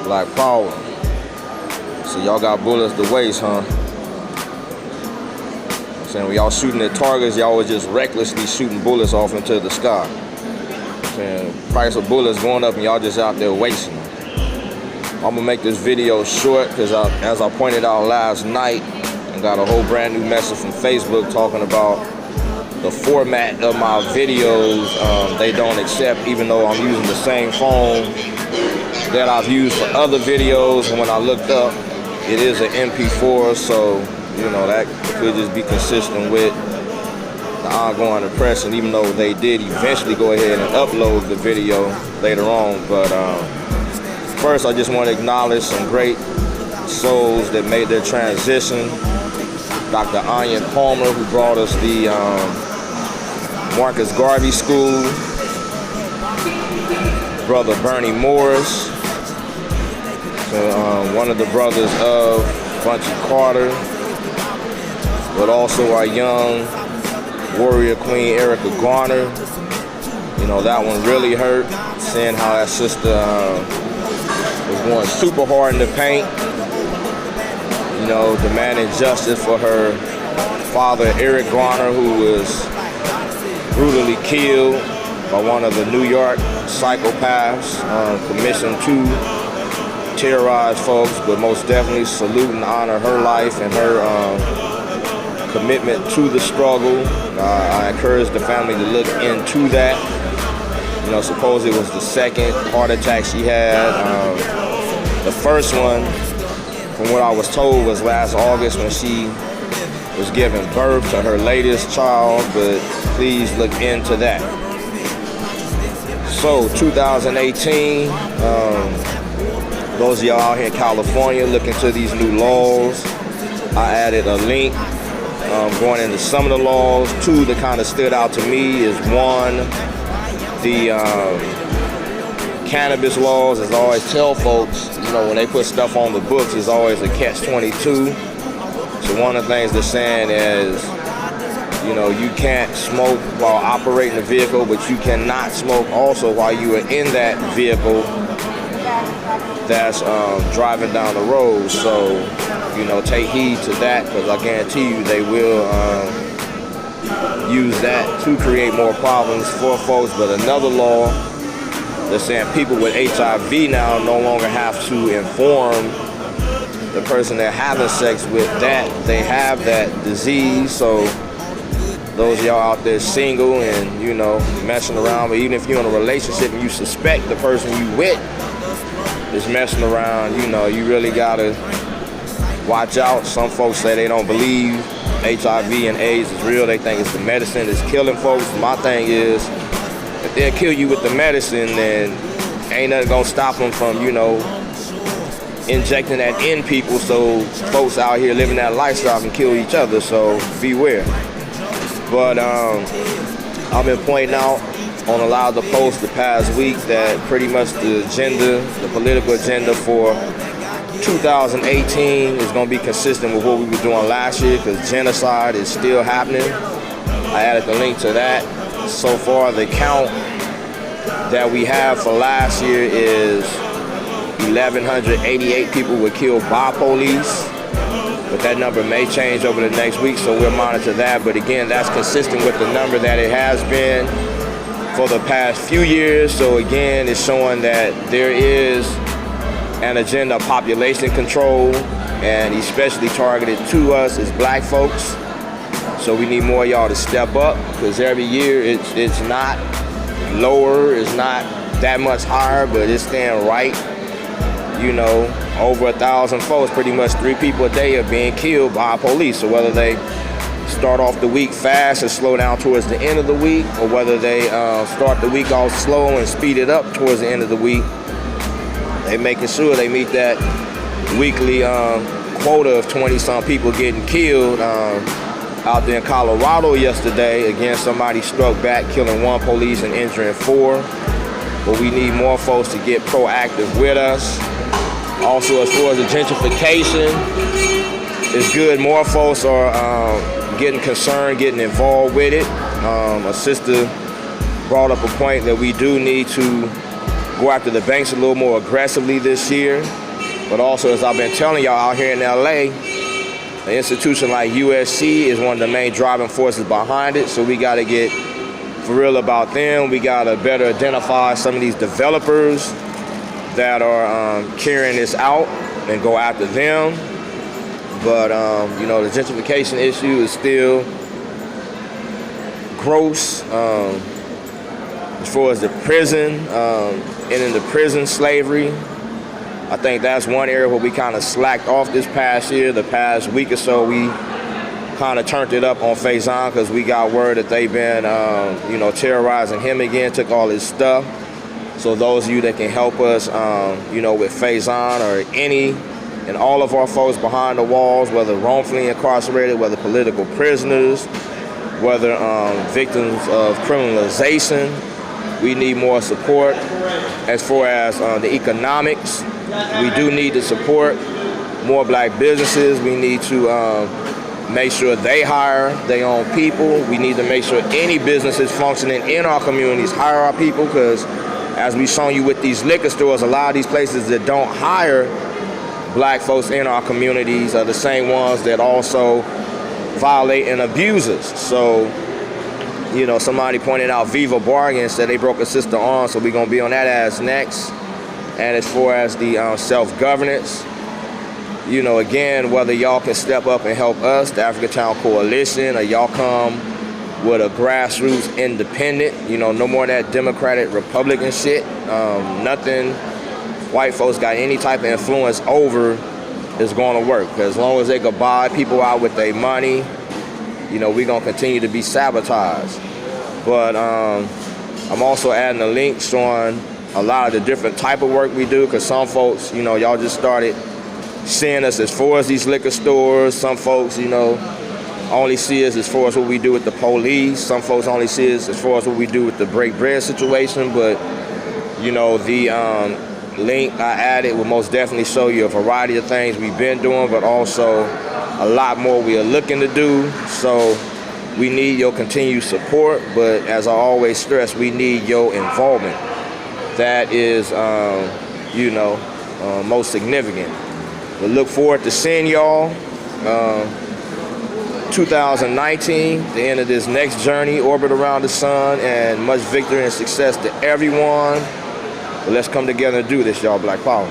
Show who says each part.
Speaker 1: Black power. So y'all got bullets to waste, huh? I'm saying when y'all shooting at targets, y'all was just recklessly shooting bullets off into the sky. I'm saying price of bullets going up and y'all just out there wasting them. I'm gonna make this video short because as I pointed out last night, I got a whole brand new message from Facebook talking about the format of my videos. They don't accept, even though I'm using the same phone that I've used for other videos. And when I looked up, it is an MP4, so you know that could just be consistent with the ongoing oppression, even though they did eventually go ahead and upload the video later on. But first, I just want to acknowledge some great souls that made their transition. Dr. Onion Palmer, who brought us the Marcus Garvey School. Brother Bernie Morris, one of the brothers of Bunchy Carter, but also our young warrior queen Erica Garner. You know, that one really hurt, seeing how that sister was going super hard in the paint, you know, demanding justice for her father, Eric Garner, who was brutally killed by one of the New York psychopaths commissioned to terrorize folks. But most definitely salute and honor her life and her commitment to the struggle. I encourage the family to look into that. You know, suppose it was the second heart attack she had. The first one, from what I was told, was last August when she was giving birth to her latest child, but please look into that. So 2018, those of y'all out here in California, look into these new laws. I added a link going into some of the laws. Two that kind of stood out to me is one, the cannabis laws. As I always tell folks, you know, when they put stuff on the books, it's always a catch-22. So one of the things they're saying is, you know, you can't smoke while operating the vehicle, but you cannot smoke also while you are in that vehicle that's driving down the road. So, you know, take heed to that, because I guarantee you they will use that to create more problems for folks. But another law, they're saying people with HIV now no longer have to inform the person they're having sex with that they have that disease. So those of y'all out there single and, you know, messing around, but even if you're in a relationship and you suspect the person you with is messing around, you know, you really gotta watch out. Some folks say they don't believe HIV and AIDS is real. They think it's the medicine that's killing folks. My thing is, if they'll kill you with the medicine, then ain't nothing gonna stop them from, you know, injecting that in people, so folks out here living that lifestyle can kill each other. So beware. But I've been pointing out on a lot of the posts the past week that pretty much the agenda, the political agenda for 2018 is going to be consistent with what we were doing last year, because genocide is still happening. I added the link to that. So far, the count that we have for last year is 1,188 people were killed by police. But that number may change over the next week, so we'll monitor that. But again, that's consistent with the number that it has been for the past few years. So again, it's showing that there is an agenda of population control, and especially targeted to us as black folks. So we need more of y'all to step up, because every year it's not lower, it's not that much higher, but it's staying right. You know, over 1,000 folks, pretty much 3 people a day are being killed by police. So whether they start off the week fast and slow down towards the end of the week, or whether they start the week off slow and speed it up towards the end of the week, they making sure they meet that weekly quota of 20-some people getting killed. Out there in Colorado yesterday, again, somebody struck back, killing 1 police and injuring 4. But we need more folks to get proactive with us. Also, as far as the gentrification, it's good. More folks are getting concerned, getting involved with it. A sister brought up a point that we do need to go after the banks a little more aggressively this year. But also, as I've been telling y'all, out here in LA, an institution like USC is one of the main driving forces behind it. So we got to get for real about them. We got to better identify some of these developers that are carrying this out and go after them. But, you know, the gentrification issue is still gross. As far as the prison, and in the prison slavery, I think that's one area where we kind of slacked off this past year. The past week or so, we kind of turned it up on Faison because we got word that they've been, you know, terrorizing him again, took all his stuff. So those of you that can help us, you know, with Faison or any and all of our folks behind the walls, whether wrongfully incarcerated, whether political prisoners, whether victims of criminalization, we need more support. As far as the economics, we do need to support more black businesses. We need to make sure they hire their own people. We need to make sure any businesses functioning in our communities hire our people, because as we've shown you with these liquor stores, a lot of these places that don't hire black folks in our communities are the same ones that also violate and abuse us. So, you know, somebody pointed out Viva Bargain, said they broke a sister arm, so we're going to be on that ass next. And as far as the self-governance, you know, again, whether y'all can step up and help us, the African Town Coalition, or y'all come with a grassroots independent, you know, no more of that Democratic Republican shit. Nothing white folks got any type of influence over is going to work. Because as long as they can buy people out with their money, you know, we're going to continue to be sabotaged. But I'm also adding a link showing a lot of the different type of work we do, because some folks, you know, y'all just started seeing us as far as these liquor stores. Some folks, you know, only see us as far as what we do with the police. Some folks only see us as far as what we do with the break bread situation. But, you know, the link I added will most definitely show you a variety of things we've been doing, but also a lot more we are looking to do. So we need your continued support, but as I always stress, we need your involvement. That is, you know, most significant. We look forward to seeing y'all 2019, the end of this next journey, orbit around the sun, and much victory and success to everyone. But let's come together and do this, y'all. Black Power.